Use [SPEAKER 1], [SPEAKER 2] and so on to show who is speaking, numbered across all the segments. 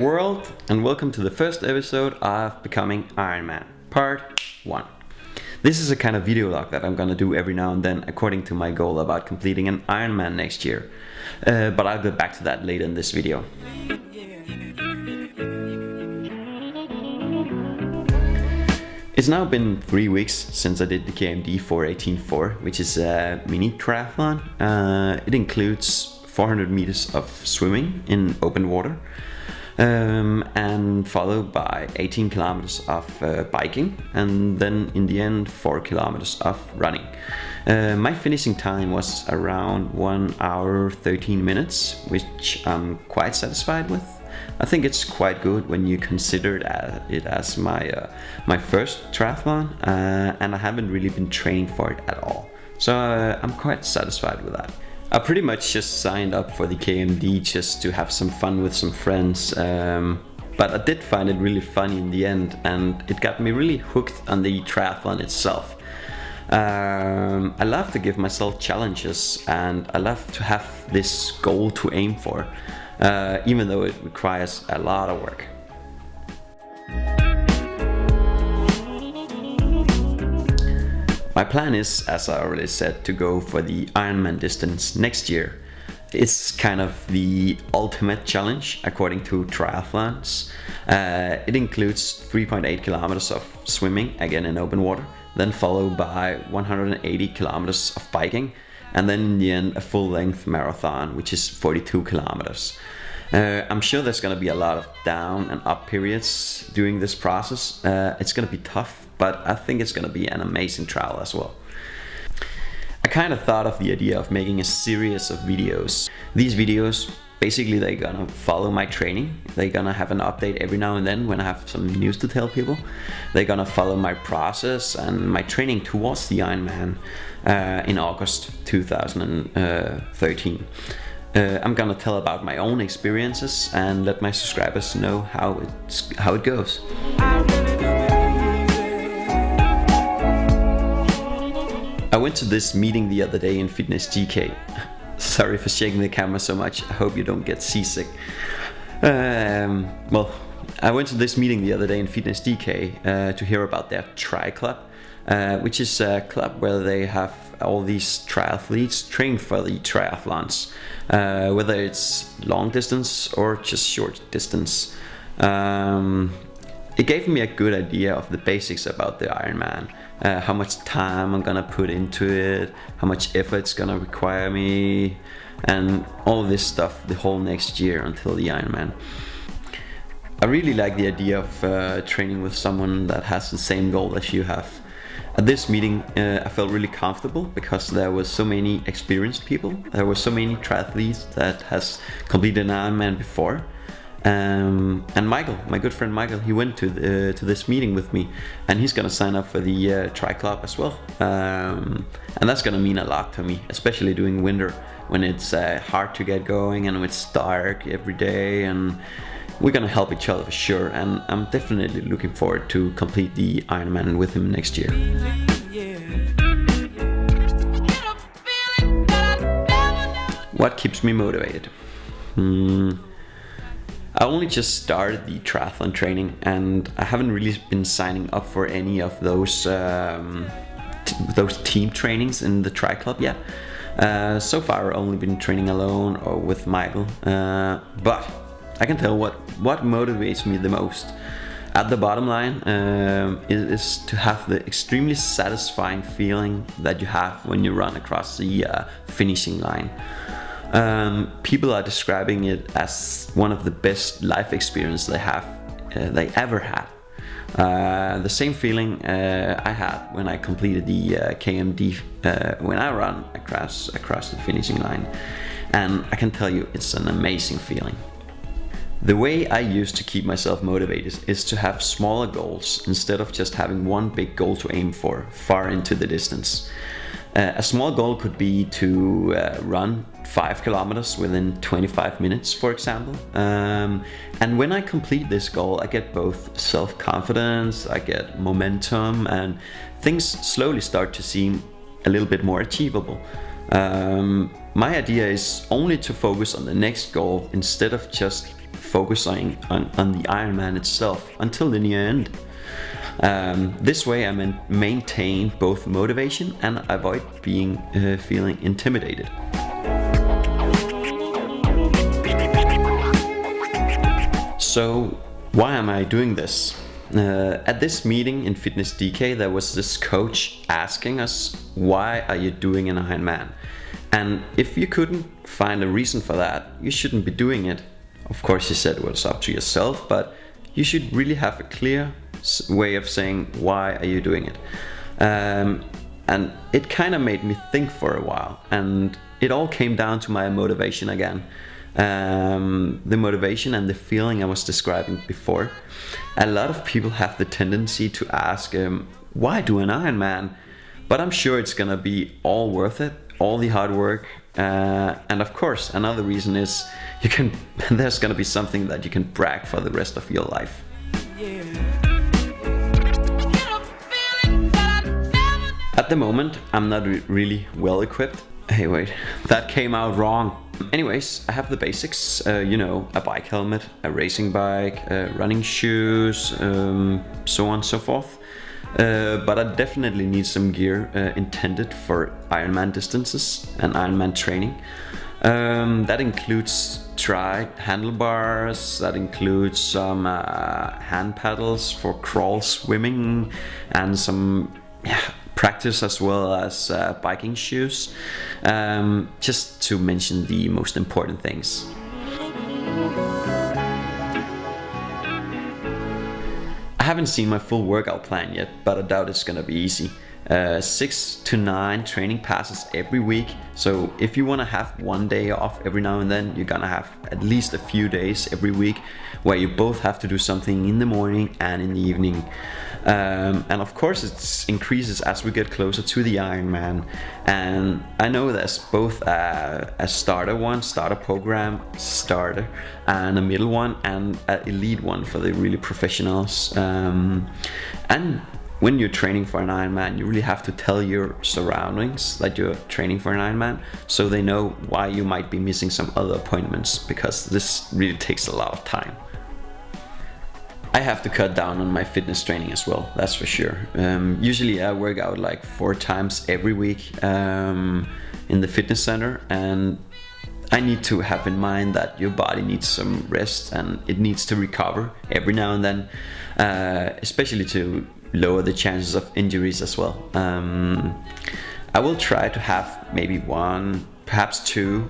[SPEAKER 1] world, and welcome to the first episode of Becoming Ironman, part 1. This is a kind of video log that I'm gonna do every now and then according to my goal about completing an Ironman next year. But I'll get back to that later in this video. It's now been 3 weeks since I did the KMD 418.4, which is a mini triathlon. It includes 400 meters of swimming in open water, and followed by 18 kilometers of biking, and then in the end 4 kilometers of running. My finishing time was around 1 hour 13 minutes, which I'm quite satisfied with. I think it's quite good when you consider it as my first triathlon, and I haven't really been training for it at all. So I'm quite satisfied with that. I pretty much just signed up for the KMD just to have some fun with some friends, but I did find it really funny in the end, and it got me really hooked on the triathlon itself. I love to give myself challenges, and I love to have this goal to aim for, even though it requires a lot of work. My plan is, as I already said, to go for the Ironman distance next year. It's kind of the ultimate challenge according to triathlons. It includes 3.8 kilometers of swimming, again in open water, then followed by 180 kilometers of biking, and then in the end a full-length marathon, which is 42 kilometers. I'm sure there's going to be a lot of down and up periods during this process. It's going to be tough, but I think it's going to be an amazing trial as well. I kind of thought of the idea of making a series of videos. These videos, basically they're going to follow my training. They're going to have an update every now and then when I have some news to tell people. They're going to follow my process and my training towards the Ironman in August 2013. I'm gonna tell about my own experiences and let my subscribers know how it goes. I went to this meeting the other day in Fitness GK. Sorry for shaking the camera so much. I hope you don't get seasick. Well, I went to this meeting the other day in Fitness GK to hear about their Tri Club, which is a club where they have all these triathletes train for the triathlons, whether it's long distance or just short distance. It gave me a good idea of the basics about the Ironman, how much time I'm gonna put into it, how much effort it's gonna require me, and all this stuff the whole next year until the Ironman. I really like the idea of training with someone that has the same goal as you have. At this meeting, I felt really comfortable because there were so many experienced people. There were so many triathletes that has completed an Ironman before. And Michael, my good friend Michael, he went to this meeting with me, and he's gonna sign up for the Tri Club as well. And that's gonna mean a lot to me, especially during winter when it's hard to get going and it's dark every day, and we're gonna help each other for sure, and I'm definitely looking forward to complete the Ironman with him next year. What keeps me motivated? I only just started the triathlon training, and I haven't really been signing up for any of those team trainings in the Tri Club yet. So far I've only been training alone or with Michael, but I can tell what motivates me the most. At the bottom line is to have the extremely satisfying feeling that you have when you run across the finishing line. People are describing it as one of the best life experiences they ever had. The same feeling I had when I completed the KMD when I ran across the finishing line, and I can tell you it's an amazing feeling. The way I used to keep myself motivated is to have smaller goals instead of just having one big goal to aim for far into the distance. A small goal could be to run 5 kilometers within 25 minutes, for example. And when I complete this goal, I get both self-confidence, I get momentum, and things slowly start to seem a little bit more achievable. My idea is only to focus on the next goal instead of just focusing on the Ironman itself until the end. This way I maintain both motivation and avoid feeling intimidated. So why am I doing this? At this meeting in Fitness DK, there was this coach asking us, why are you doing an Ironman? And if you couldn't find a reason for that, you shouldn't be doing it. Of course, he said it was up to yourself, but you should really have a clear way of saying, why are you doing it? And it kind of made me think for a while, and it all came down to my motivation again. The motivation and the feeling I was describing before. A lot of people have the tendency to ask, why do an Ironman? But I'm sure it's gonna be all worth it, all the hard work. And of course, another reason is there's gonna be something that you can brag for the rest of your life. At the moment, I'm not really well equipped. Hey, wait, that came out wrong. Anyways, I have the basics, a bike helmet, a racing bike, running shoes, so on and so forth. But I definitely need some gear intended for Ironman distances and Ironman training. That includes handlebars, that includes some hand paddles for crawl swimming, and some practice as well as biking shoes, just to mention the most important things. I haven't seen my full workout plan yet, but I doubt it's gonna be easy. 6 to 9 training passes every week, so if you want to have one day off every now and then, you're gonna have at least a few days every week where you both have to do something in the morning and in the evening. And of course it increases as we get closer to the Ironman, and I know there's both a starter program and a middle one and an elite one for the really professionals. And when you're training for an Ironman, you really have to tell your surroundings that you're training for an Ironman, so they know why you might be missing some other appointments, because this really takes a lot of time. I have to cut down on my fitness training as well, that's for sure. Usually I work out like 4 times every week in the fitness center, and I need to have in mind that your body needs some rest and it needs to recover every now and then, especially to lower the chances of injuries as well. I will try to have maybe 1, perhaps 2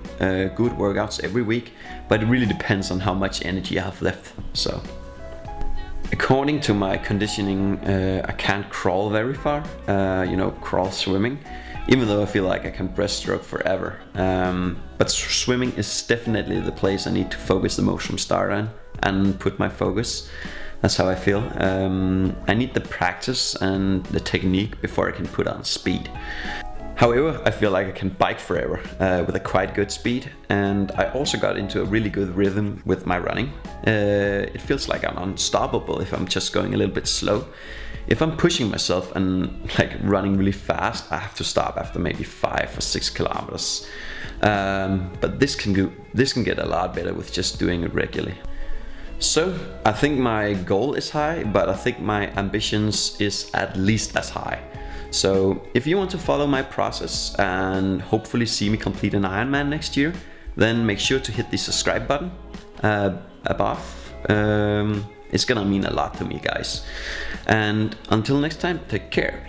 [SPEAKER 1] good workouts every week, but it really depends on how much energy I have left. So, according to my conditioning, I can't crawl very far, crawl swimming, even though I feel like I can breaststroke forever. But swimming is definitely the place I need to focus the most from start on and put my focus. That's how I feel. I need the practice and the technique before I can put on speed. However, I feel like I can bike forever with a quite good speed, and I also got into a really good rhythm with my running. It feels like I'm unstoppable if I'm just going a little bit slow. If I'm pushing myself and like running really fast, I have to stop after maybe 5 or 6 kilometers. But this can get a lot better with just doing it regularly. So I think my goal is high, but I think my ambitions is at least as high. So if you want to follow my process and hopefully see me complete an Ironman next year, then make sure to hit the subscribe button above. It's gonna mean a lot to me, guys. And until next time, take care.